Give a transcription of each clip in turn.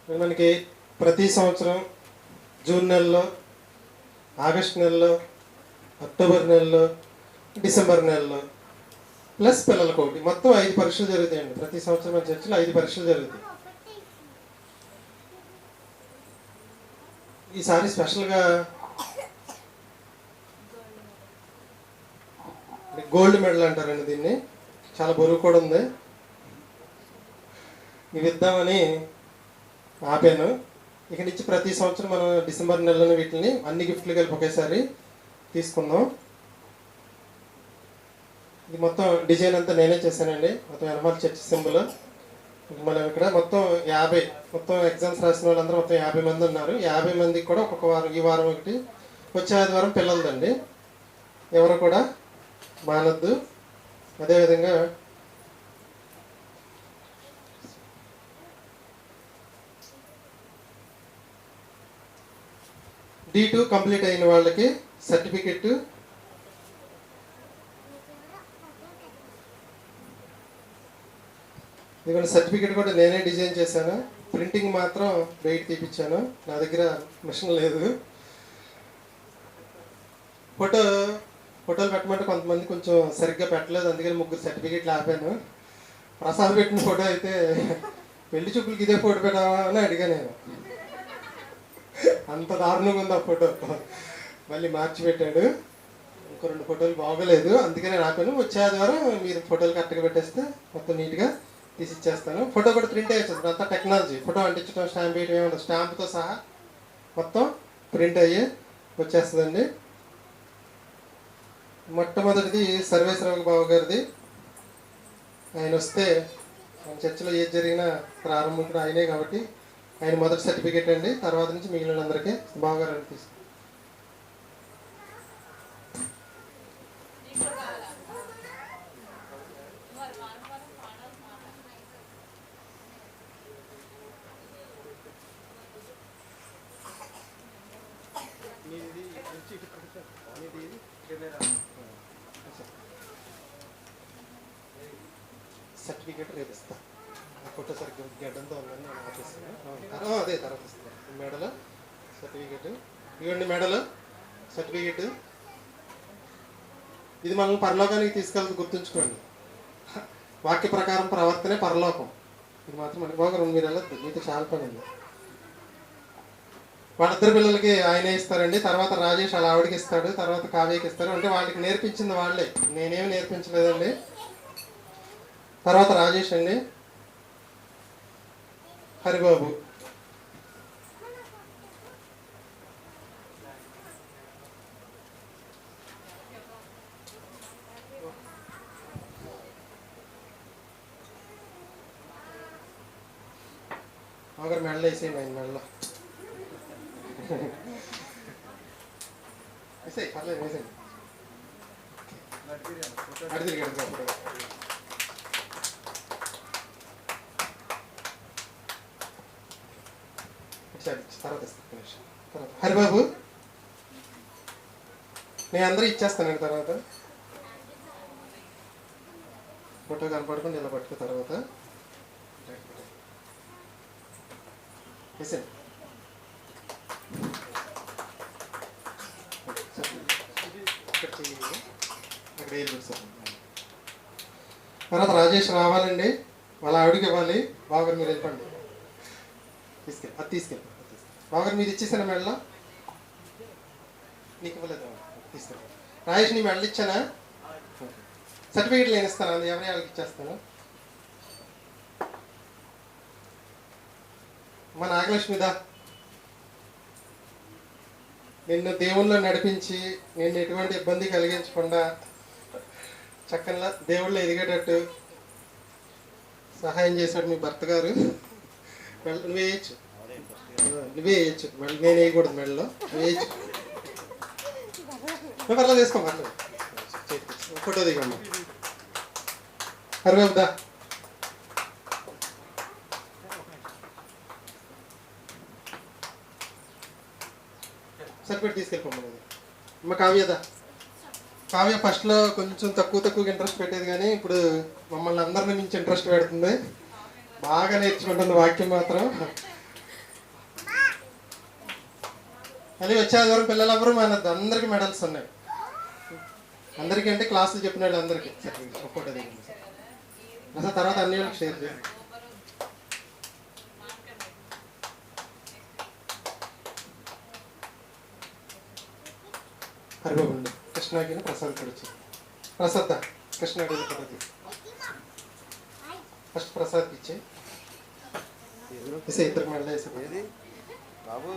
మనకి ప్రతి సంవత్సరం జూన్ నెలలో, ఆగస్ట్ నెలలో, అక్టోబర్ నెలలో, డిసెంబర్ నెలలో ప్లస్ పిల్లలకు ఒకటి మొత్తం 5 పరీక్షలు జరుగుతాయండి. ప్రతి సంవత్సరం మన చర్చిలో 5 పరీక్షలు జరుగుతాయి. ఈసారి స్పెషల్గా గోల్డ్ మెడల్ అంటారండి దీన్ని. చాలా బరువు కూడా ఉంది. ఇవి ఇద్దామని ఆపాను. ఇక నుంచి ప్రతి సంవత్సరం మనం డిసెంబర్ నెలలో వీటిని అన్ని గిఫ్ట్లు కలిపి ఒకేసారి తీసుకుందాం. ఇది మొత్తం డిజైన్ అంతా నేనే చేశానండి. మొత్తం ఎనమాల చర్చ్ సింబల్. మనం ఇక్కడ మొత్తం 50 మొత్తం ఎగ్జామ్స్ రాసిన వాళ్ళందరూ మొత్తం 50 మంది ఉన్నారు. 50 మందికి కూడా ఒక్కొక్క వారం, ఈ వారం ఒకటి, వచ్చే ఆదివారం పిల్లలదండి. ఎవరు కూడా మానద్దు. అదేవిధంగా D2 కంప్లీట్ అయిన వాళ్ళకి సర్టిఫికెట్, ఇదిగోండి సర్టిఫికెట్ కూడా నేనే డిజైన్ చేశాను. ప్రింటింగ్ మాత్రం బయట తీపిచ్చాను, నా దగ్గర మిషన్ లేదు. ఫోటోలు పెట్టమంటే కొంతమంది కొంచెం సరిగ్గా పెట్టలేదు, అందుకని 3 సర్టిఫికెట్లు ఆపాను. ప్రసాద్ పెట్టిన ఫోటో అయితే పెళ్లి చూపులకి ఇదే ఫోటో పెట్టావా అని అడిగా నేను. అంత దారుణంగా ఉంది ఆ ఫోటో. మళ్ళీ మార్చి పెట్టాడు. ఇంకో 2 ఫోటోలు బాగోలేదు, అందుకనే ఆపాను. వచ్చే ఆదివారం మీరు ఫోటోలు కరెక్ట్గా పెట్టేస్తే మొత్తం నీట్గా తీసి ఇచ్చేస్తాను. ఫోటో కూడా ప్రింట్ అయ్యేస్తుంది. అంతా టెక్నాలజీ. ఫోటో అంటించడం, స్టాంప్ వేయడం ఏమన్నా, స్టాంప్తో సహా మొత్తం ప్రింట్ అయ్యి వచ్చేస్తుందండి. మొట్టమొదటిది సర్వేశ్వరరావు బాబు గారిది. ఆయన వస్తే మన చర్చిలో ఏది జరిగినా ప్రారంభించిన ఆయనే కాబట్టి ఆయన మొదటి సర్టిఫికేట్ అండి. తర్వాత నుంచి మిగిలిన అందరికీ బాబు గారు అని తీసుకు. సర్టిఫికేట్ రేపు ఇస్తా. ఫోటో సరిగ్గా గడ్డంతో ఉందని నేను ఆపేస్తాను. అదే తర్వాత ఇస్తాను. మెడల్ సర్టిఫికేట్ ఇవ్వండి. మెడల్ సర్టిఫికేట్ ఇది మనల్ని పరలోకానికి తీసుకెళ్తే గుర్తుంచుకోండి. వాక్య ప్రకారం ప్రవర్తనే పరలోకం. ఇది మాత్రం మనకి బాగా మీరు వెళ్ళద్దు, మీతో చాలా పని ఉంది. వాళ్ళిద్దరు పిల్లలకి ఆయనే ఇస్తారండి. తర్వాత రాజేష్ అలా ఆవిడకి ఇస్తాడు, తర్వాత కావ్యకి ఇస్తారు. అంటే వాళ్ళకి నేర్పించింది వాళ్ళే, నేనేమి నేర్పించలేదండి. తర్వాత రాజేష్ అండి, హరిబాబు, ఒకరు మెడలో వేసేయండి. ఆయన మెడలో వేసేయి, పర్లేదు వేసేయండి. అడి తిరిగాడు అప్పుడు. తర్వాత తర్వాత హరిబాబు నేను అందరూ ఇచ్చేస్తానండి. తర్వాత ఫోటో కనపడకుండా ఇలా పట్టుకు తర్వాత వేసండి. అక్కడ వేలు పెడతాను. తర్వాత రాజేష్ రావాలండి, వాళ్ళ ఆవిడకి ఇవ్వాలి. బాగా మీరు వెళ్ళండి, అది తీసుకెళ్ళి బాగా మీరు ఇచ్చేసాను. మెడలో నీకు ఇవ్వలేదు, తీసుకెళ్ళి. రాజేష్ నీ మెడలు ఇచ్చానా? సర్టిఫికేట్లు నేను ఇస్తాను, అది ఎవరి వాళ్ళకి ఇచ్చేస్తాను. మా నాగలక్ష్మిదా, నిన్ను దేవుళ్ళో నడిపించి నిన్ను ఎటువంటి ఇబ్బంది కలిగించకుండా చక్కగా దేవుళ్ళో ఎదిగేటట్టు సహాయం చేశాడు మీ భర్త గారు. నువ్వు వేయచ్చు, నువ్వే వేయచ్చు, మళ్ళీ నేను వేయకూడదు. మెడలో నువ్వు వేయచ్చు. పర్లేదు, వేసుకో, పర్లేదు. ఫోటో దిగమ్మా. హరిబాబుదా, సరిపెట్టి తీసుకెళ్ళిపోమ్మా. అమ్మ కావ్యదా, కావ్య ఫస్ట్లో కొంచెం తక్కువ ఇంట్రెస్ట్ పెట్టేది, కానీ ఇప్పుడు మమ్మల్ని అందరిని మించి ఇంట్రెస్ట్ పెడుతుంది. బాగా నేర్చుకుంటుంది వాక్యం మాత్రం. మళ్ళీ వచ్చే ఆదివారం పిల్లలందరూ మానద్దు, అందరికీ మెడల్స్ ఉన్నాయి. అందరికీ అంటే క్లాసులు చెప్పిన వాళ్ళు అందరికీ సర్టిఫికేట్ ఫోటో దిగింది సార్. అసలు తర్వాత అన్ని వాళ్ళకి షేర్ చేయండి. హరిబాబు కృష్ణాకి ప్రసాద్ కూడా వచ్చింది. ప్రసాద్ కృష్ణాకి ఫోటో తీసి ఫస్ట్ ప్రసాద్కి ఇచ్చే ఇద్దరికి మళ్ళీ వేసేది బాబు.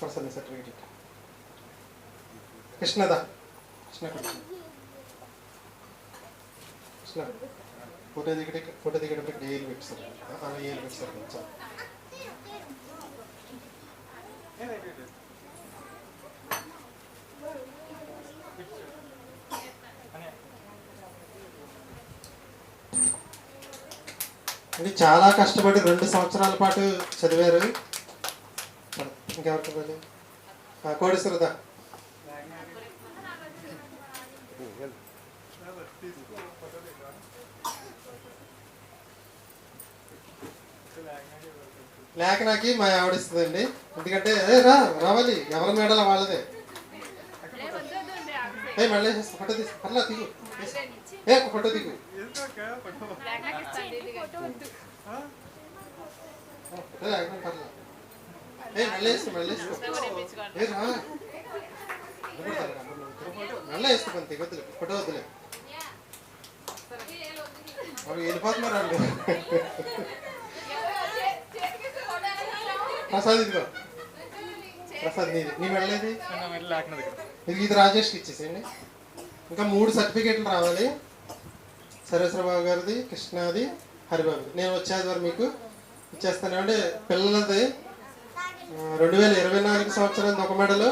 ప్రసన్న సర్టిఫికేట్ కృష్ణదా కృష్ణ కృష్ణ ఫోటో దిగేటప్పుడు ఏలు పెట్టారు, ఏలు పెట్టారు కొంచెం. అంటే చాలా కష్టపడి 2 సంవత్సరాల పాటు చదివారు. ఇంకెవరికి ఇవ్వాలి? కోడేశ్వరదా లేక నాకి మా ఆవిడిస్తుందండి. ఎందుకంటే రావాలి ఎవరి మేడల వాళ్ళదే. మళ్ళీ ఫోటో తీసు పర్లా దిగు, ఫోటో దిగు. పర్లా మళ్ళీ వేసుకో కొంత వద్దులే, ఫోటో వద్దులే. అవి వెళ్ళిపోతున్నారు వాళ్ళు. ప్రసాద్ ఇదిగో ప్రసాద్ నీది, నీ మెడలేది ఇది రాజేష్కి ఇచ్చేసేయండి. ఇంకా 3 సర్టిఫికేట్లు రావాలి. సర్వేశ్వరబాబు గారిది, కృష్ణాది, హరిబాబుది. నేను వచ్చే ఆదివారం మీకు ఇచ్చేస్తాను. అంటే పిల్లలది 2024 సంవత్సరానికి ఒక మెడలు,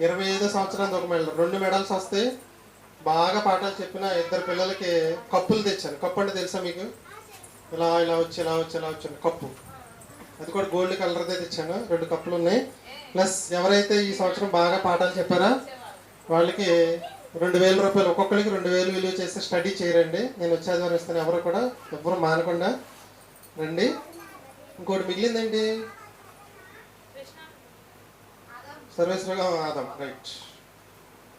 25 సంవత్సరానికి ఒక మెడలు, 2 మెడల్స్ వస్తాయి. బాగా పాఠాలు చెప్పిన 2 పిల్లలకి కప్పులు తెచ్చాను. కప్పు అంటే తెలుసా మీకు? ఇలా ఇలా వచ్చి ఇలా వచ్చి ఇలా వచ్చాను కప్పు. అది కూడా గోల్డ్ కలర్దే తెచ్చాను. 2 కప్పులు ఉన్నాయి. ప్లస్ ఎవరైతే ఈ సంవత్సరం బాగా పాఠాలు చెప్పారో వాళ్ళకి 2000 రూపాయలు, ఒక్కొక్కరికి 2000 విలువ చేసి స్టడీ చేయరండి. నేను వచ్చే ఆదివారం ఇస్తాను. ఎవరు మానకుండా రండి. ఇంకోటి మిగిలిందండి, సర్వేశ్వరగా ఆదాం. రైట్,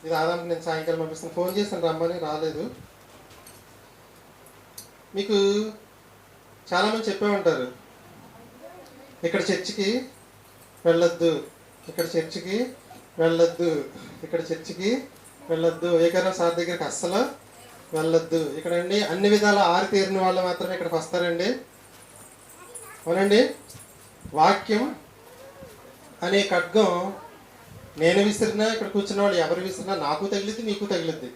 ఇది ఆదాంకి నేను సాయంకాలం పంపిస్తాను. ఫోన్ చేశాను రమ్మని, రాలేదు. మీకు చాలామంది చెప్పే ఉంటారు, ఇక్కడ చర్చికి వెళ్ళొద్దు, ఇక్కడ చర్చికి వెళ్ళొద్దు, ఇక్కడ చర్చికి వెళ్ళొద్దు, ఏకైనా సార్ దగ్గరికి అస్సలు వెళ్ళొద్దు. ఇక్కడండి అన్ని విధాల ఆరితేరిన వాళ్ళు మాత్రమే ఇక్కడికి వస్తారండి. అవునండి, వాక్యం అనే ఖడ్గం నేను విసిరినా, ఇక్కడ కూర్చున్న వాళ్ళు ఎవరు విసిరినా నాకు తగిలిద్ది, మీకు తగిలిద్ది.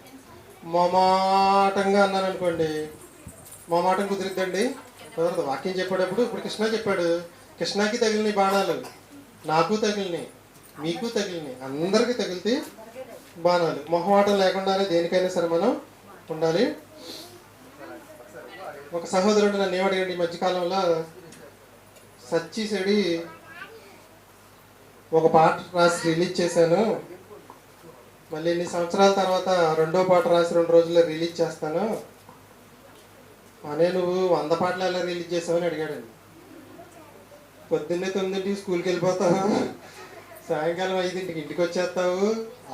మొమాటంగా అన్నాను అనుకోండి, మొమాటం కుదిరిద్దండి, కుదరదు. వాక్యం చెప్పేటప్పుడు ఇప్పుడు కృష్ణ చెప్పాడు, కృష్ణకి తగిలినాయి బాణాలు, నాకు తగిలినాయి, మీకు తగిలినాయి, అందరికీ తగిలితే బాణాలు. మొహమాటం లేకుండానే దేనికైనా సరే మనం ఉండాలి. ఒక సహోదరుడు నన్ను ఏమడిగాడు ఈ మధ్యకాలంలో, సచ్చిసెడి ఒక పాట రాసి రిలీజ్ చేశాను, మళ్ళీ ఇన్ని సంవత్సరాల తర్వాత 2వ పాట రాసి 2 రోజుల్లో రిలీజ్ చేస్తాను అనే, నువ్వు 100 పాటలు ఎలా రిలీజ్ చేసావని అడిగాడండి. పొద్దున్నే 9ంటికి స్కూల్కి వెళ్ళిపోతావు, సాయంకాలం 5ంటికి ఇంటికి వచ్చేస్తావు,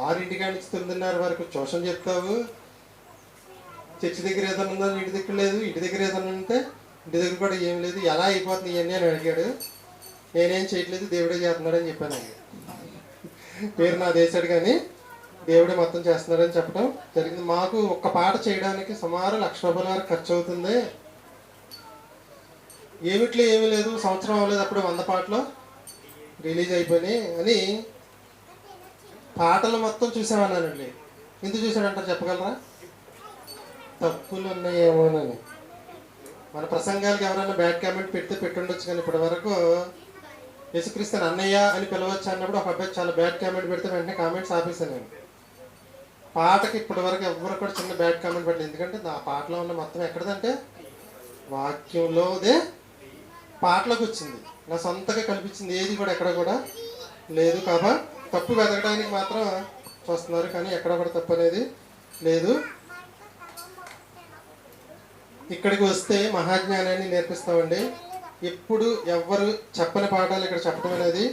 6ంటి కాడి నుంచి 9:30 వరకు ట్యూషన్ చెప్తావు, చర్చి దగ్గర ఏదైనా ఉందా, ఇంటి దగ్గర లేదు, ఇంటి దగ్గర ఏదైనా ఉంటే ఇంటి దగ్గర కూడా ఏం లేదు, ఎలా అయిపోతుంది ఇవన్నీ అని అడిగాడు. నేనేం చేయట్లేదు, దేవుడే చేస్తున్నాడని చెప్పానండి. పేరు నా దేశాడు కానీ దేవుడే మొత్తం చేస్తున్నాడని చెప్పడం జరిగింది. మాకు ఒక్క పాట చేయడానికి సుమారు 1,00,000 రూపాయల వరకు ఖర్చు అవుతుంది. ఏమిట్లో ఏమీ లేదు, సంవత్సరం అవ్వలేదు, అప్పుడు 100 పాటలు రిలీజ్ అయిపోయినాయి అని పాటలు మొత్తం చూసామన్నానండి. ఎందుకు చూసాడంటారు చెప్పగలరా? తప్పులు ఉన్నాయేమోనని. మన ప్రసంగాలకు ఎవరైనా బ్యాడ్ కామెంట్ పెడితే పెట్టుండొచ్చు, కానీ ఇప్పటి వరకు యేసుక్రీస్తుని అన్నయ్య అని పిలవచ్చు అన్నప్పుడు ఒక అబ్బాయి చాలా బ్యాడ్ కామెంట్ పెడితే వెంటనే కామెంట్స్ ఆపేశాను నేను. పాటకి ఇప్పటి వరకు ఎవరు కూడా చిన్న బ్యాడ్ కామెంట్ పెట్టలేదు. ఎందుకంటే నా పాటలో ఉన్న మొత్తం ఎక్కడదంటే వాక్యంలోదే పాటలోకి వచ్చింది. నా సొంతగా కల్పించింది ఏది కూడా ఎక్కడ కూడా లేదు. కాబట్టి తప్పు వెతకడానికి మాత్రం చూస్తున్నారు, కానీ ఎక్కడ కూడా తప్పు అనేది లేదు. ఇక్కడికి వస్తే మహాజ్ఞానాన్ని నేర్పిస్తామండి. ఎప్పుడు ఎవరు చెప్పని పాఠాలు ఇక్కడ చెప్పడం అనేది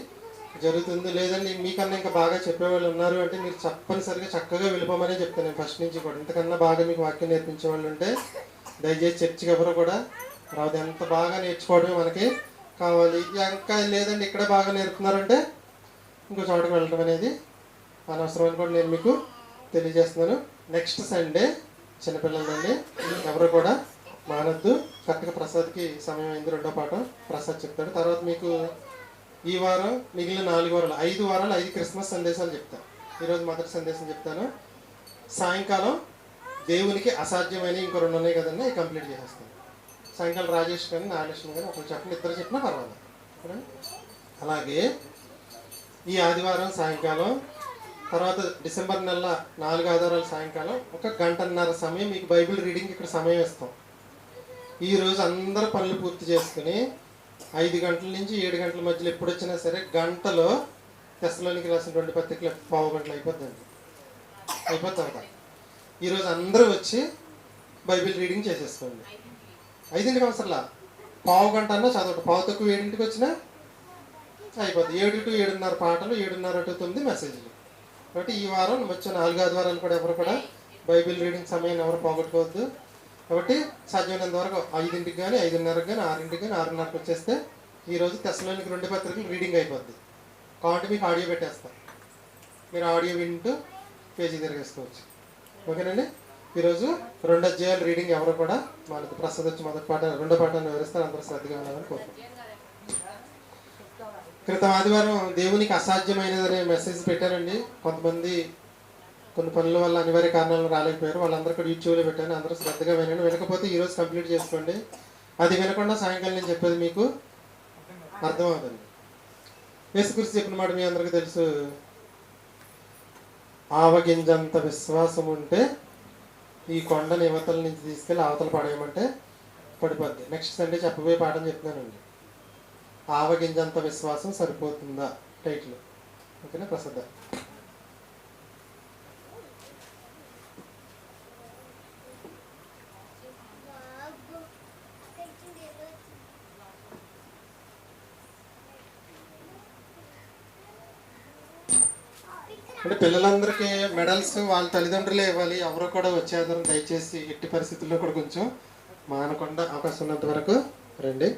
జరుగుతుంది. లేదండి మీకన్నా ఇంకా బాగా చెప్పేవాళ్ళు ఉన్నారు అంటే మీరు తప్పనిసరిగా చక్కగా వెళ్ళిపోమని చెప్తాను నేను ఫస్ట్ నుంచి కూడా. ఇంతకన్నా బాగా మీకు వాక్యం నేర్పించే వాళ్ళు ఉంటే దయచేసి చర్చికి ఎవరు కూడా రాదు. ఎంత బాగా నేర్చుకోవడమే మనకి కావాలి. ఇంకా లేదండి ఇక్కడ బాగా నేర్పుతున్నారంటే ఇంకో చోటకి వెళ్ళడం అనేది అనవసరం అని కూడా నేను మీకు తెలియజేస్తున్నాను. నెక్స్ట్ సండే చిన్నపిల్లలండి ఎవరు కూడా మానద్దు. కరెక్ట్గా ప్రసాద్కి సమయం అయింది. రెండో పాఠం ప్రసాద్ చెప్తాడు. తర్వాత మీకు ఈ వారం మిగిలిన 4 వారాలు 5 వారాలు 5 క్రిస్మస్ సందేశాలు చెప్తాను. ఈరోజు మొదటి సందేశం చెప్తాను. సాయంకాలం దేవునికి అసాధ్యమైన ఇంకో 2 ఉన్నాయి కదండి, అవి కంప్లీట్ చేసేస్తాను. సాయంకాలం రాజేష్ కానీ నాగలక్ష్మి కానీ ఒకరు చెప్పండి, ఇద్దరు చెప్పినా పర్వాలేదు. అలాగే ఈ ఆదివారం సాయంకాలం, తర్వాత డిసెంబర్ నెల 4 ఆదివారాలు సాయంకాలం 1 గంటన్నర సమయం మీకు బైబిల్ రీడింగ్ ఇక్కడ సమయం ఇస్తాం. ఈరోజు అందరూ పనులు పూర్తి చేసుకుని 5 గంటల నుంచి 7 గంటల మధ్యలో ఎప్పుడు వచ్చినా సరే గంటలో తెస్సలోనికి రాసిన 2 పత్రికలు పావు గంటలు అయిపోద్దండి. అయిపోతుంది. ఈరోజు అందరూ వచ్చి బైబిల్ రీడింగ్ చేసేసుకోండి. 5ంటికి అవసరంలా, పావు గంట అన్నా చదవటం. పావు తక్కువ 7ంటికి వచ్చినా అయిపోద్ది. 7 to 7:30 పాటలు, 7:30 to 9 మెసేజ్లు. కాబట్టి ఈ వారం వచ్చే 4 ఆదివారాలు కూడా ఎవరు కూడా బైబిల్ రీడింగ్ సమయాన్ని ఎవరు పోగొట్టుకోవద్దు. కాబట్టి సాధ్యమైనంత వరకు 5ంటికి కానీ 5:30కి కానీ 6ంటికి కానీ 6:30కి వచ్చేస్తే ఈరోజు తెస్సలోనికి 2 పత్రికలు రీడింగ్ అయిపోద్ది. కాబట్టి మీకు ఆడియో పెట్టేస్తాను, మీరు ఆడియో వింటూ పేజీ తిరిగేసుకోవచ్చు. ఓకేనండి. ఈరోజు 2 అధ్యాయాలు రీడింగ్ ఎవరు కూడా మనకు ప్రసాద్ వచ్చి మొదటి పాఠ 2వ పాఠాన్ని వివరిస్తారు. అందరూ శ్రద్ధగా ఉండాలని కోరుకుంటున్నాను. క్రితం ఆదివారం దేవునికి అసాధ్యమైనదనే మెసేజ్ పెట్టానండి. కొంతమంది కొన్ని పనుల వల్ల అనివార్య కారణాలను రాలేకపోయారు. వాళ్ళందరూ కూడా యూట్యూబ్లో పెట్టాను. అందరూ శ్రద్ధగా వినండి. వినకపోతే ఈరోజు కంప్లీట్ చేసుకోండి. అది వినకుండా సాయంకాలం నేను చెప్పేది మీకు అర్థమవుతుంది. యేసుక్రీస్తు చెప్పిన మాట మీ అందరికీ తెలుసు. ఆవగింజంత విశ్వాసం ఉంటే ఈ కొండని యువతల నుంచి తీసుకెళ్ళి అవతల పడేయమంటే పడిపోద్ది. నెక్స్ట్ సండే చెప్పబోయే పాఠం చెప్తున్నానండి. ఆవగింజంత విశ్వాసం సరిపోతుందా టైటిల్. ఓకేనా ప్రసాద్. అంటే పిల్లలందరికీ మెడల్స్ వాళ్ళ తల్లిదండ్రులే ఇవ్వాలి. ఎవరో కూడా వచ్చేద్దరం దయచేసి ఎట్టి పరిస్థితుల్లో కూడా కొంచెం మానకుండా అవకాశం ఉన్నంత వరకు రండి.